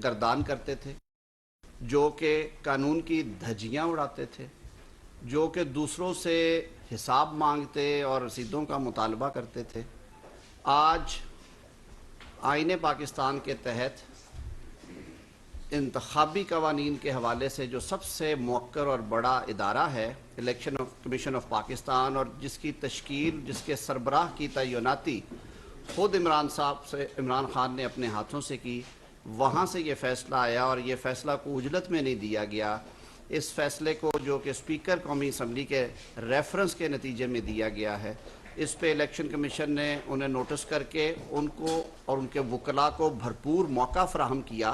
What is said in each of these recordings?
گردان کرتے تھے، جو کہ قانون کی دھجیاں اڑاتے تھے، جو کہ دوسروں سے حساب مانگتے اور رسیدوں کا مطالبہ کرتے تھے، آج آئین پاکستان کے تحت انتخابی قوانین کے حوالے سے جو سب سے موقر اور بڑا ادارہ ہے الیکشن کمیشن آف پاکستان، اور جس کی تشکیل، جس کے سربراہ کی تعیناتی خود عمران خان نے اپنے ہاتھوں سے کی، وہاں سے یہ فیصلہ آیا اور یہ فیصلہ کو اجلت میں نہیں دیا گیا۔ اس فیصلے کو جو کہ اسپیکر قومی اسمبلی کے ریفرنس کے نتیجے میں دیا گیا ہے، اس پہ الیکشن کمیشن نے انہیں نوٹس کر کے ان کو اور ان کے وکلاء کو بھرپور موقع فراہم کیا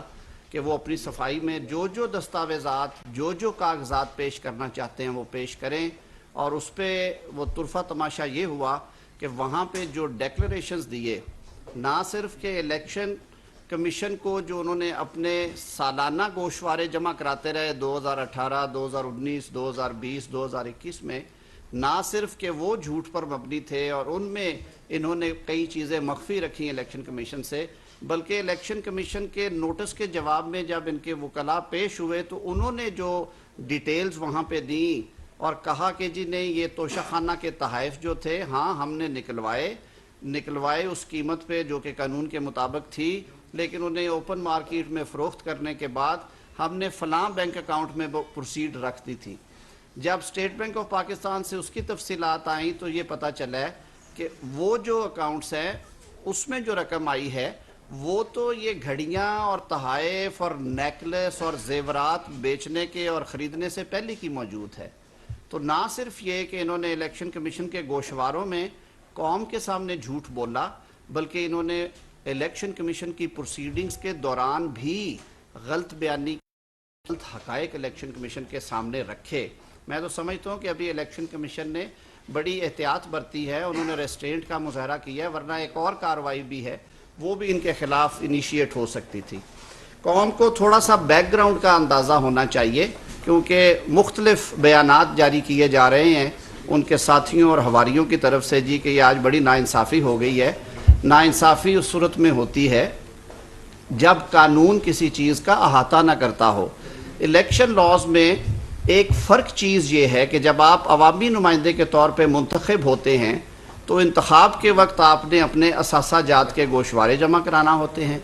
کہ وہ اپنی صفائی میں جو دستاویزات، جو کاغذات پیش کرنا چاہتے ہیں وہ پیش کریں۔ اور اس پہ وہ طرفہ تماشا یہ ہوا کہ وہاں پہ جو ڈیکلریشنز دیے، نہ صرف کہ الیکشن کمیشن کو جو انہوں نے اپنے سالانہ گوشوارے جمع کراتے رہے 2018، 2019، 2020، 2021 میں، نہ صرف کہ وہ جھوٹ پر مبنی تھے اور ان میں انہوں نے کئی چیزیں مخفی رکھی الیکشن کمیشن سے، بلکہ الیکشن کمیشن کے نوٹس کے جواب میں جب ان کے وکلاء پیش ہوئے تو انہوں نے جو ڈیٹیلز وہاں پہ دیں اور کہا کہ جی نہیں، یہ توشہ خانہ کے تحائف جو تھے، ہاں ہم نے نکلوائے اس قیمت پہ جو کہ قانون کے مطابق تھی، لیکن انہیں اوپن مارکیٹ میں فروخت کرنے کے بعد ہم نے فلاں بینک اکاؤنٹ میں پروسیڈ رکھ دی تھی۔ جب اسٹیٹ بینک آف پاکستان سے اس کی تفصیلات آئیں تو یہ پتہ چلا ہے کہ وہ جو اکاؤنٹس ہیں اس میں جو رقم آئی ہے وہ تو یہ گھڑیاں اور تحائف اور نیکلس اور زیورات بیچنے کے اور خریدنے سے پہلے کی موجود ہے۔ تو نہ صرف یہ کہ انہوں نے الیکشن کمیشن کے گوشواروں میں قوم کے سامنے جھوٹ بولا، بلکہ انہوں نے الیکشن کمیشن کی پروسیڈنگز کے دوران بھی غلط بیانی، غلط حقائق الیکشن کمیشن کے سامنے رکھے۔ میں تو سمجھتا ہوں کہ ابھی الیکشن کمیشن نے بڑی احتیاط برتی ہے، انہوں نے ریسٹرینٹ کا مظاہرہ کیا ہے، ورنہ ایک اور کارروائی بھی ہے، وہ بھی ان کے خلاف انیشیٹ ہو سکتی تھی۔ قوم کو تھوڑا سا بیک گراؤنڈ کا اندازہ ہونا چاہیے، کیونکہ مختلف بیانات جاری کیے جا رہے ہیں ان کے ساتھیوں اور حواریوں کی طرف سے جی کہ یہ آج بڑی ناانصافی ہو گئی ہے۔ ناانصافی اس صورت میں ہوتی ہے جب قانون کسی چیز کا احاطہ نہ کرتا ہو۔ الیکشن لاز میں ایک فرق چیز یہ ہے کہ جب آپ عوامی نمائندے کے طور پہ منتخب ہوتے ہیں تو انتخاب کے وقت آپ نے اپنے اثاثہ جات کے گوشوارے جمع کرانا ہوتے ہیں،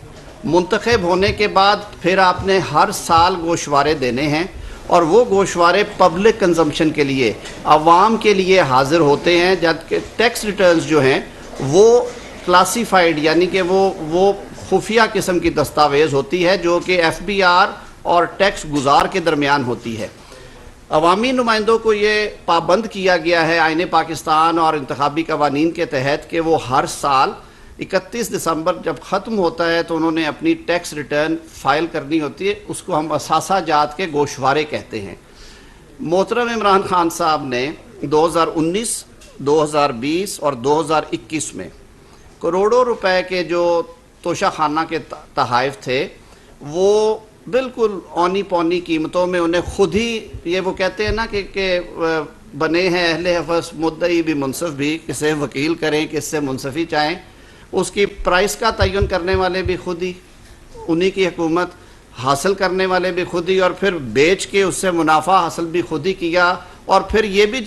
منتخب ہونے کے بعد پھر آپ نے ہر سال گوشوارے دینے ہیں، اور وہ گوشوارے پبلک کنزمپشن کے لیے، عوام کے لیے حاضر ہوتے ہیں، جبکہ ٹیکس ریٹرنز جو ہیں وہ کلاسیفائیڈ، یعنی کہ وہ خفیہ قسم کی دستاویز ہوتی ہے جو کہ ایف بی آر اور ٹیکس گزار کے درمیان ہوتی ہے۔ عوامی نمائندوں کو یہ پابند کیا گیا ہے آئین پاکستان اور انتخابی قوانین کے تحت کہ وہ ہر سال 31 دسمبر جب ختم ہوتا ہے تو انہوں نے اپنی ٹیکس ریٹرن فائل کرنی ہوتی ہے، اس کو ہم اثاثہ جات کے گوشوارے کہتے ہیں۔ محترم عمران خان صاحب نے 2019، 2020 اور 2021 میں کروڑوں روپے کے جو توشہ خانہ کے تحائف تھے وہ بالکل اونی پونی قیمتوں میں انہیں خود ہی، یہ وہ کہتے ہیں نا کہ بنے ہیں اہل حفظ مدعی بھی منصف بھی، کسے وکیل کریں کس سے منصفی چاہیں، اس کی پرائس کا تعین کرنے والے بھی خود ہی، انہی کی حکومت، حاصل کرنے والے بھی خود ہی، اور پھر بیچ کے اس سے منافع حاصل بھی خود ہی کیا، اور پھر یہ بھی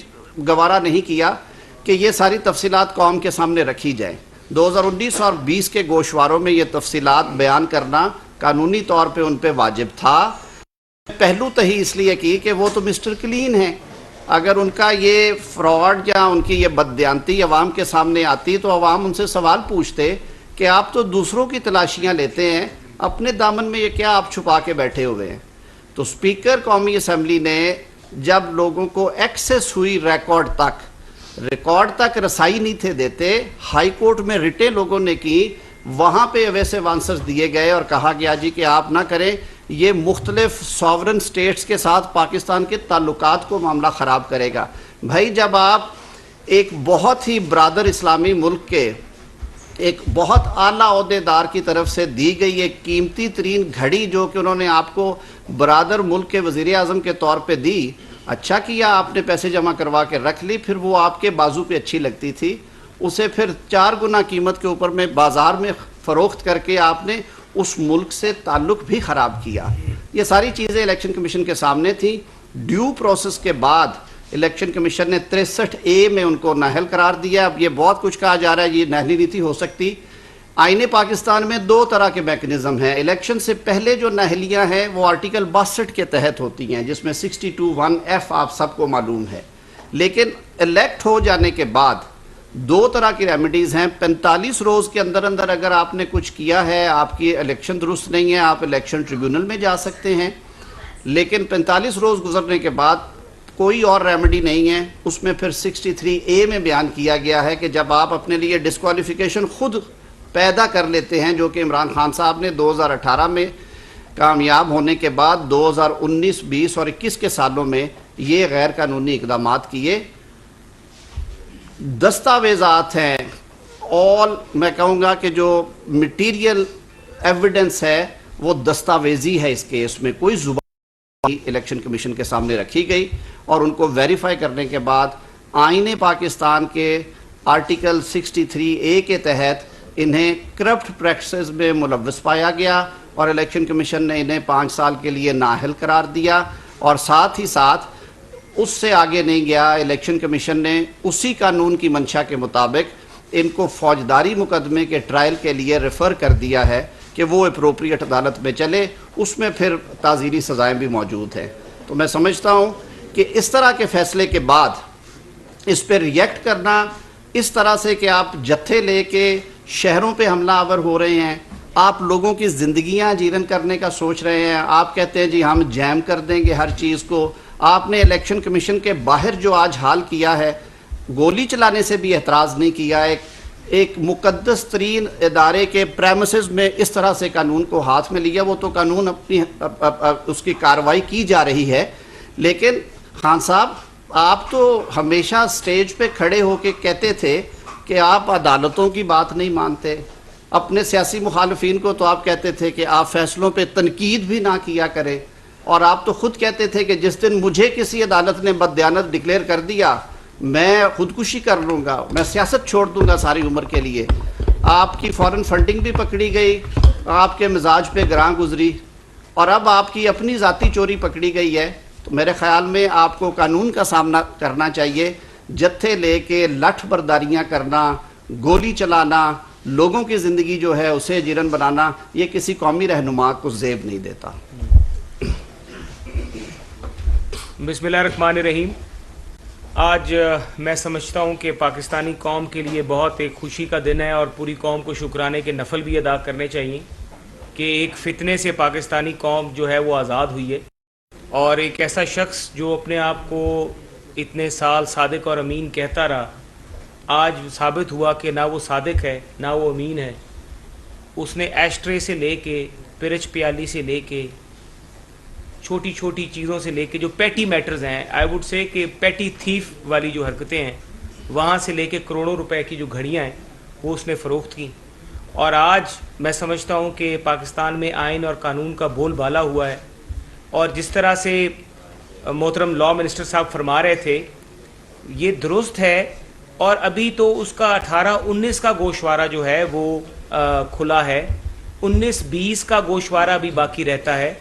گوارا نہیں کیا کہ یہ ساری تفصیلات قوم کے سامنے رکھی جائیں۔ 2019 اور 20 کے گوشواروں میں یہ تفصیلات بیان کرنا قانونی طور پہ ان پہ واجب تھا۔ پہلو تہی اس لیے کی کہ وہ تو مسٹر کلین ہیں، اگر ان کا یہ فراڈ یا ان کی یہ بددیانتی عوام کے سامنے آتی تو عوام ان سے سوال پوچھتے کہ آپ تو دوسروں کی تلاشیاں لیتے ہیں، اپنے دامن میں یہ کیا آپ چھپا کے بیٹھے ہوئے ہیں۔ تو اسپیکر قومی اسمبلی نے جب لوگوں کو ایکسیس ہوئی ریکارڈ تک رسائی نہیں تھے دیتے، ہائی کورٹ میں ریٹیں لوگوں نے کی، وہاں پہ ایویسو آنسرز دیے گئے اور کہا گیا جی کہ آپ نہ کریں، یہ مختلف ساورن سٹیٹس کے ساتھ پاکستان کے تعلقات کو معاملہ خراب کرے گا۔ بھائی جب آپ ایک بہت ہی برادر اسلامی ملک کے ایک بہت اعلیٰ عہدیدار کی طرف سے دی گئی ایک قیمتی ترین گھڑی جو کہ انہوں نے آپ کو برادر ملک کے وزیر اعظم کے طور پہ دی، اچھا کیا آپ نے پیسے جمع کروا کے رکھ لی، پھر وہ آپ کے بازو پہ اچھی لگتی تھی، اسے پھر 4 گنا قیمت کے اوپر میں بازار میں فروخت کر کے آپ نے اس ملک سے تعلق بھی خراب کیا. یہ ساری چیزیں الیکشن کمیشن کے سامنے تھیں. ڈیو پروسیس کے بعد الیکشن کمیشن نے 63A میں ان کو نااہل قرار دیا. اب یہ بہت کچھ کہا جا رہا ہے یہ نااہلی نہیں تھی ہو سکتی. آئین پاکستان میں 2 طرح کے میکنزم ہیں. الیکشن سے پہلے جو نااہلیاں ہیں وہ آرٹیکل 62 کے تحت ہوتی ہیں, جس میں 62(1)(f) آپ سب کو معلوم ہے. لیکن الیکٹ ہو جانے کے بعد 2 طرح کی ریمیڈیز ہیں. 45 روز کے اندر اندر اگر آپ نے کچھ کیا ہے, آپ کی الیکشن درست نہیں ہے, آپ الیکشن ٹریبیونل میں جا سکتے ہیں. لیکن 45 روز گزرنے کے بعد کوئی اور ریمیڈی نہیں ہے. اس میں پھر 63A میں بیان کیا گیا ہے کہ جب آپ اپنے لیے ڈسکوالیفیکیشن خود پیدا کر لیتے ہیں, جو کہ عمران خان صاحب نے 2018 میں کامیاب ہونے کے بعد 2019, 20 اور 21 کے سالوں میں یہ غیر قانونی اقدامات کیے. دستاویزات ہیں all, میں کہوں گا کہ جو مٹیریل ایویڈنس ہے وہ دستاویزی ہے. اس کیس میں کوئی زبان الیکشن کمیشن کے سامنے رکھی گئی اور ان کو ویریفائی کرنے کے بعد آئین پاکستان کے آرٹیکل 63A کے تحت انہیں کرپٹ پریکٹسز میں ملوث پایا گیا اور الیکشن کمیشن نے انہیں 5 سال کے لیے نااہل قرار دیا. اور ساتھ ہی ساتھ اس سے آگے نہیں گیا, الیکشن کمیشن نے اسی قانون کی منشا کے مطابق ان کو فوجداری مقدمے کے ٹرائل کے لیے ریفر کر دیا ہے کہ وہ اپروپریٹ عدالت میں چلے. اس میں پھر تعزیری سزائیں بھی موجود ہیں. تو میں سمجھتا ہوں کہ اس طرح کے فیصلے کے بعد اس پہ ریئیکٹ کرنا اس طرح سے کہ آپ جتھے لے کے شہروں پہ حملہ آور ہو رہے ہیں, آپ لوگوں کی زندگیاں جیرن کرنے کا سوچ رہے ہیں, آپ کہتے ہیں جی ہم جیم کر دیں گے ہر چیز کو. آپ نے الیکشن کمیشن کے باہر جو آج حال کیا ہے, گولی چلانے سے بھی اعتراض نہیں کیا. ایک مقدس ترین ادارے کے پریمیسز میں اس طرح سے قانون کو ہاتھ میں لیا. وہ تو قانون اپنی اس کی کارروائی کی جا رہی ہے. لیکن خان صاحب آپ تو ہمیشہ سٹیج پہ کھڑے ہو کے کہتے تھے کہ آپ عدالتوں کی بات نہیں مانتے. اپنے سیاسی مخالفین کو تو آپ کہتے تھے کہ آپ فیصلوں پہ تنقید بھی نہ کیا کریں. اور آپ تو خود کہتے تھے کہ جس دن مجھے کسی عدالت نے بددیانت ڈکلیئر کر دیا میں خودکشی کر لوں گا, میں سیاست چھوڑ دوں گا ساری عمر کے لیے. آپ کی فورن فنڈنگ بھی پکڑی گئی, آپ کے مزاج پہ گراں گزری, اور اب آپ کی اپنی ذاتی چوری پکڑی گئی ہے. تو میرے خیال میں آپ کو قانون کا سامنا کرنا چاہیے. جتھے لے کے لٹھ برداریاں کرنا, گولی چلانا, لوگوں کی زندگی جو ہے اسے جیرن بنانا, یہ کسی قومی رہنما کو زیب نہیں دیتا. بسم اللہ الرحمن الرحیم. آج میں سمجھتا ہوں کہ پاکستانی قوم کے لیے بہت ایک خوشی کا دن ہے اور پوری قوم کو شکرانے کے نفل بھی ادا کرنے چاہیے کہ ایک فتنے سے پاکستانی قوم جو ہے وہ آزاد ہوئی ہے. اور ایک ایسا شخص جو اپنے آپ کو اتنے سال صادق اور امین کہتا رہا, آج ثابت ہوا کہ نہ وہ صادق ہے نہ وہ امین ہے. اس نے ایشٹرے سے لے کے, پرچ پیالی سے لے کے, چھوٹی چھوٹی چیزوں سے لے کے جو پیٹی میٹرز ہیں, آئی وڈ سے کہ پیٹی تھیف والی جو حرکتیں ہیں, وہاں سے لے کے کروڑوں روپے کی جو گھڑیاں ہیں وہ اس نے فروخت کی. اور آج میں سمجھتا ہوں کہ پاکستان میں آئین اور قانون کا بول بالا ہوا ہے. اور جس طرح سے محترم لاء منسٹر صاحب فرما رہے تھے یہ درست ہے. اور ابھی تو اس کا 18-19 کا گوشوارہ جو ہے وہ کھلا ہے, 19-20 کا گوشوارہ بھی باقی رہتا ہے,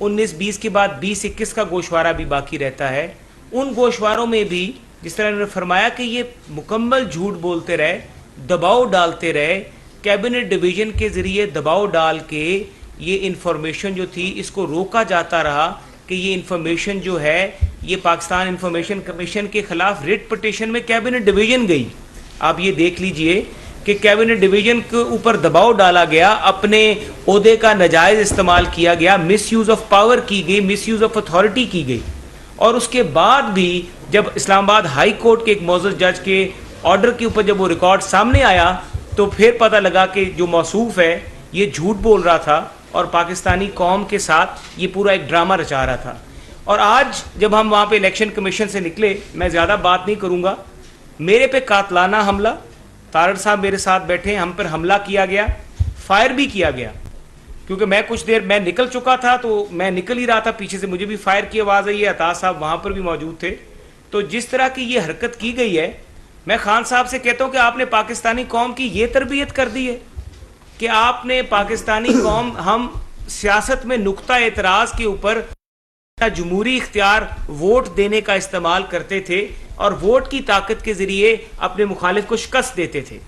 19-20 کے بعد 20-21 کا گوشوارہ بھی باقی رہتا ہے. ان گوشواروں میں بھی جس طرح انہوں نے فرمایا کہ یہ مکمل جھوٹ بولتے رہے, دباؤ ڈالتے رہے, کیبنٹ ڈویژن کے ذریعے دباؤ ڈال کے یہ انفارمیشن جو تھی اس کو روکا جاتا رہا کہ یہ انفارمیشن جو ہے یہ پاکستان انفارمیشن کمیشن کے خلاف ریٹ پٹیشن میں کیبنٹ ڈویژن گئی. آپ یہ دیکھ لیجئے کہ کیبنٹ ڈویژن کے اوپر دباؤ ڈالا گیا, اپنے عہدے کا ناجائز استعمال کیا گیا, مس یوز آف پاور کی گئی, مس یوز آف اتھارٹی کی گئی. اور اس کے بعد بھی جب اسلام آباد ہائی کورٹ کے ایک معزز جج کے آرڈر کے اوپر جب وہ ریکارڈ سامنے آیا تو پھر پتہ لگا کہ جو موصوف ہے یہ جھوٹ بول رہا تھا اور پاکستانی قوم کے ساتھ یہ پورا ایک ڈرامہ رچا رہا تھا. اور آج جب ہم وہاں پہ الیکشن کمیشن سے نکلے, میں زیادہ بات نہیں کروں گا, میرے پہ قاتلانہ حملہ, تارڑ صاحب میرے ساتھ بیٹھے, ہم پر حملہ کیا گیا, فائر بھی کیا گیا, کیونکہ میں کچھ دیر میں نکل چکا تھا تو میں نکل ہی رہا تھا, پیچھے سے مجھے بھی فائر کی آواز آئی ہے, عطا صاحب وہاں پر بھی موجود تھے. تو جس طرح کی یہ حرکت کی گئی ہے, میں خان صاحب سے کہتا ہوں کہ آپ نے پاکستانی قوم کی یہ تربیت کر دی ہے. کہ آپ نے پاکستانی قوم ہم سیاست میں نقطہ اعتراض کے اوپر جمہوری اختیار ووٹ دینے کا استعمال کرتے تھے اور ووٹ کی طاقت کے ذریعے اپنے مخالف کو شکست دیتے تھے.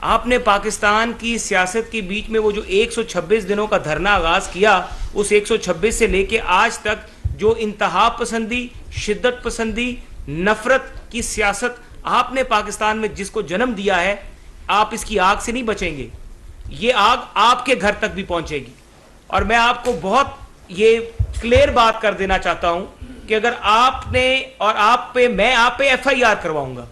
آپ نے پاکستان کی سیاست کے بیچ میں وہ جو 126 دنوں کا دھرنا آغاز کیا, اس 126 سے لے کے آج تک جو انتہا پسندی, شدت پسندی, نفرت کی سیاست آپ نے پاکستان میں جس کو جنم دیا ہے, آپ اس کی آگ سے نہیں بچیں گے. یہ آگ آپ کے گھر تک بھی پہنچے گی. اور میں آپ کو بہت یہ کلیئر بات کر دینا چاہتا ہوں کہ اگر آپ نے اور میں آپ پہ ایف آئی آر کرواؤں گا,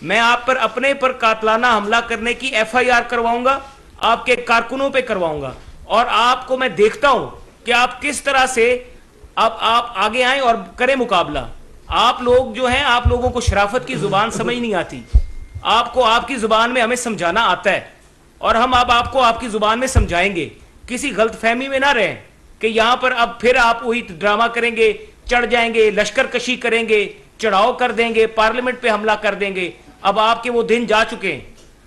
میں آپ پر اپنے پر قاتلانہ حملہ کرنے کی ایف آئی آر کرواؤں گا, آپ کے کارکنوں پہ کرواؤں گا, اور آپ کو میں دیکھتا ہوں کہ آپ کس طرح سے اب آپ آگے آئیں اور کریں مقابلہ. آپ لوگ جو ہیں, آپ لوگوں کو شرافت کی زبان سمجھ نہیں آتی. آپ کو آپ کی زبان میں ہمیں سمجھانا آتا ہے, اور ہم اب آپ کو آپ کی زبان میں سمجھائیں گے. کسی غلط فہمی میں نہ رہیں کہ یہاں پر اب پھر آپ وہی ڈرامہ کریں گے, چڑھ جائیں گے, لشکر کشی کریں گے, چڑھاؤ کر دیں گے, پارلیمنٹ پہ حملہ کر دیں گے. اب آپ کے وہ دن جا چکے ہیں.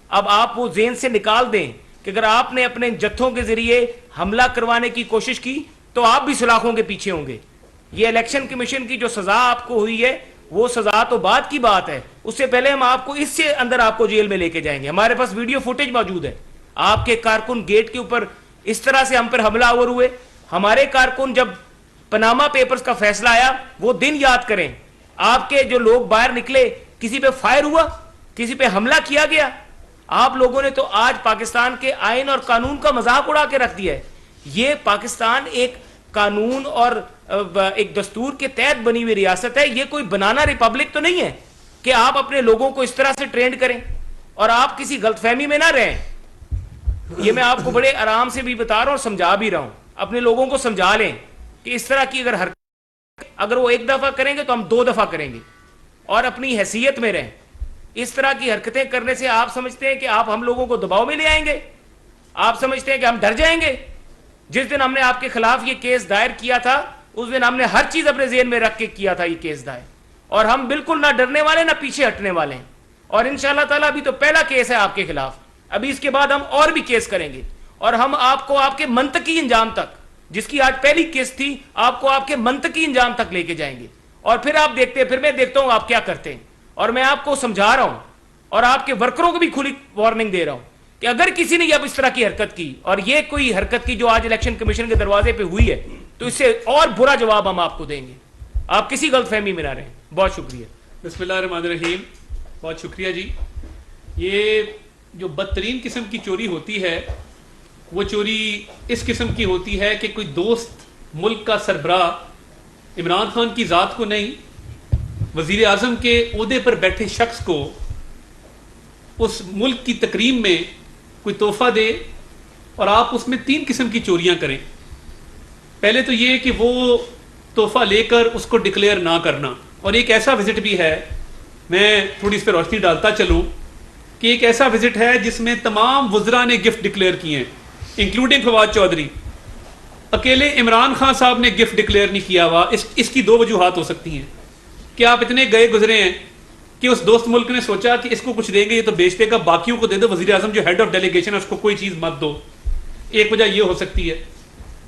اب آپ وہ ذہن سے نکال دیں کہ اگر آپ نے اپنے جتھوں کے ذریعے حملہ کروانے کی کوشش کی تو آپ بھی سلاخوں کے پیچھے ہوں گے. یہ الیکشن کمیشن کی جو سزا آپ کو ہوئی ہے وہ سزا تو بعد کی بات ہے, اس سے پہلے ہم آپ کو اس سے اندر آپ کو جیل میں لے کے جائیں گے. ہمارے پاس ویڈیو فوٹیج موجود ہے. آپ کے کارکن گیٹ کے اوپر اس طرح سے ہم پر حملہ آور ہوئے. ہمارے کارکن جب پناما پیپرز کا فیصلہ آیا وہ دن یاد کریں. آپ کے جو لوگ باہر نکلے, کسی پہ فائر ہوا, کسی پہ حملہ کیا گیا. آپ لوگوں نے تو آج پاکستان کے آئین اور قانون کا مذاق اڑا کے رکھ دیا ہے. یہ پاکستان ایک قانون اور ایک دستور کے تحت بنی ہوئی ریاست ہے. یہ کوئی بنانا ریپبلک تو نہیں ہے کہ آپ اپنے لوگوں کو اس طرح سے ٹرینڈ کریں اور آپ کسی غلط فہمی میں نہ رہیں. یہ میں آپ کو بڑے آرام سے بھی بتا رہا ہوں اور سمجھا بھی رہا ہوں. اپنے لوگوں کو سمجھا لیں کہ اس طرح کی اگر وہ ایک دفعہ کریں گے تو ہم 2 دفعہ کریں گے, اور اپنی حیثیت میں رہیں. اس طرح کی حرکتیں کرنے سے آپ سمجھتے ہیں کہ آپ ہم لوگوں کو دباؤ میں لے آئیں گے, آپ سمجھتے ہیں کہ ہم ڈر جائیں گے. جس دن ہم نے آپ کے خلاف یہ کیس دائر کیا تھا اس دن ہم نے ہر چیز اپنے ذہن میں رکھ کے کیا تھا یہ کیس دائر, اور ہم بالکل نہ ڈرنے والے نہ پیچھے ہٹنے والے ہیں. اور انشاءاللہ تعالیٰ ابھی تو پہلا کیس ہے آپ کے خلاف, ابھی اس کے بعد ہم اور بھی کیس کریں گے, اور ہم آپ کو آپ کے منطقی انجام تک, جس کی آج پہلی کیس تھی, آپ کو آپ کے منطقی انجام تک لے کے جائیں گے. اور پھر آپ دیکھتے ہیں, پھر میں دیکھتا ہوں آپ کیا کرتے ہیں. اور میں آپ کو سمجھا رہا ہوں اور آپ کے ورکروں کو بھی کھلی وارننگ دے رہا ہوں کہ اگر کسی نے اب اس طرح کی حرکت کی, اور یہ کوئی حرکت کی جو آج الیکشن کمیشن کے دروازے پہ ہوئی ہے, تو اس سے اور برا جواب ہم آپ کو دیں گے. آپ کسی غلط فہمی میں نہ رہیں. بہت شکریہ. بسم اللہ الرحمن الرحیم. بہت شکریہ جی. یہ جو بدترین قسم کی چوری ہوتی ہے وہ چوری اس قسم کی ہوتی ہے کہ کوئی دوست ملک کا سربراہ عمران خان کی ذات کو نہیں, وزیر اعظم کے عہدے پر بیٹھے شخص کو اس ملک کی تکریم میں کوئی تحفہ دے, اور آپ اس میں 3 قسم کی چوریاں کریں. پہلے تو یہ کہ وہ تحفہ لے کر اس کو ڈکلیئر نہ کرنا, اور ایک ایسا وزٹ بھی ہے, میں تھوڑی اس پہ روشنی ڈالتا چلوں, کہ ایک ایسا وزٹ ہے جس میں تمام وزراء نے گفٹ ڈکلیئر کیے ہیں انکلوڈنگ فواد چودھری. اکیلے عمران خان صاحب نے گفٹ ڈکلیئر نہیں کیا ہوا. اس کی 2 وجوہات ہو سکتی ہیں کہ آپ اتنے گئے گزرے ہیں کہ اس دوست ملک نے سوچا کہ اس کو کچھ دیں گے یہ تو بیچ دے گا, باقیوں کو دے دو, وزیر اعظم جو ہیڈ آف ڈیلیگیشن ہے اس کو کوئی چیز مت دو. ایک وجہ یہ ہو سکتی ہے.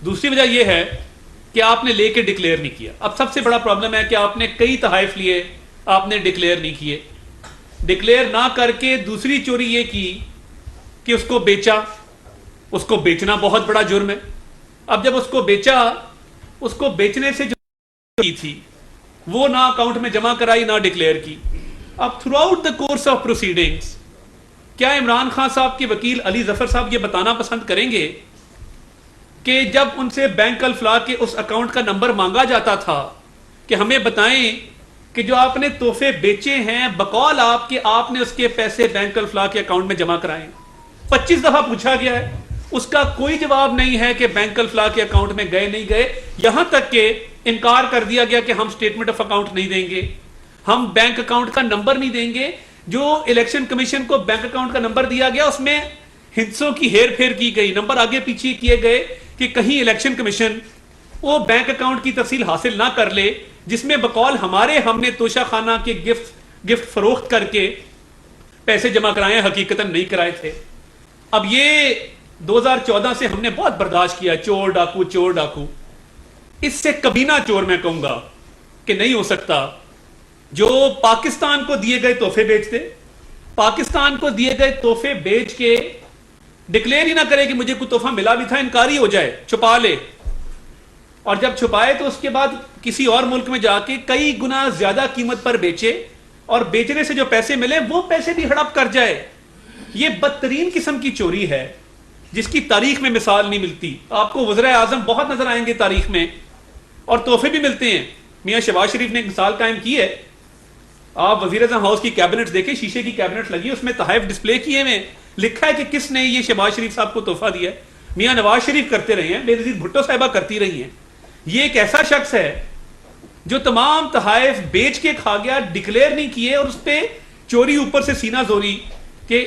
دوسری وجہ یہ ہے کہ آپ نے لے کے ڈکلیئر نہیں کیا. اب سب سے بڑا پرابلم ہے کہ آپ نے کئی تحائف لیے, آپ نے ڈکلیئر نہیں کیے. ڈکلیئر نہ کر کے دوسری چوری یہ کی کہ اس کو بیچا. اس کو بیچنا بہت بڑا جرم ہے. اب جب اس کو بیچا, اس کو بیچنے سے جو کی تھی وہ نہ اکاؤنٹ میں جمع کرائی نہ ڈکلیئر کی. اب through out the course of proceedings کیا عمران خان صاحب کے وکیل علی ظفر صاحب یہ بتانا پسند کریں گے کہ جب ان سے بینک الفلاح کے اس اکاؤنٹ کا نمبر مانگا جاتا تھا کہ ہمیں بتائیں کہ جو آپ نے تحفے بیچے ہیں بقول آپ کہ آپ نے اس کے پیسے بینک الفلاح کے اکاؤنٹ میں جمع کرائے, 25 دفعہ پوچھا گیا ہے, اس کا کوئی جواب نہیں ہے کہ بینک الفلاح کے اکاؤنٹ میں گئے نہیں گئے. یہاں تک کہ انکار کر دیا گیا کہ ہم سٹیٹمنٹ آف اکاؤنٹ نہیں دیں گے, ہم بینک اکاؤنٹ کا نمبر نہیں دیں گے. جو الیکشن کمیشن کو بینک اکاؤنٹ کا نمبر دیا گیا اس میں ہندسوں کی ہیر پھیر کی گئی, نمبر آگے پیچھے کیے گئے کہ کہیں الیکشن کمیشن وہ بینک اکاؤنٹ کی تفصیل حاصل نہ کر لے جس میں بقول ہم نے توشہ خانہ کے گفٹ فروخت کر کے پیسے جمع کرائے, حقیقتاً نہیں کرائے تھے. اب یہ 2014 سے ہم نے بہت برداشت کیا چور ڈاکو. اس سے کبینہ چور میں کہوں گا کہ نہیں ہو سکتا جو پاکستان کو دیے گئے تحفے بیچ دے, پاکستان کو دیے گئے تحفے بیچ کے ڈکلیئر ہی نہ کرے کہ مجھے کوئی تحفہ ملا بھی تھا, انکاری ہو جائے, چھپا لے, اور جب چھپائے تو اس کے بعد کسی اور ملک میں جا کے کئی گنا زیادہ قیمت پر بیچے, اور بیچنے سے جو پیسے ملے وہ پیسے بھی ہڑپ کر جائے. یہ بدترین قسم کی چوری ہے جس کی تاریخ میں مثال نہیں ملتی. آپ کو وزراء اعظم بہت نظر آئیں گے تاریخ میں, اور تحفے بھی ملتے ہیں. میاں شہباز شریف نے ایک مثال قائم کی ہے, آپ وزیر اعظم ہاؤس کی کیبنٹ دیکھیں, شیشے کی کیبنٹ لگی, اس میں تحائف ڈسپلے کیے ہوئے, لکھا ہے کہ کس نے یہ شہباز شریف صاحب کو تحفہ دیا ہے. میاں نواز شریف کرتے رہے ہیں, بے نظیر بھٹو صاحبہ کرتی رہی ہیں. یہ ایک ایسا شخص ہے جو تمام تحائف بیچ کے کھا گیا, ڈکلیئر نہیں کیے, اور اس پہ چوری اوپر سے سینہ زوری کہ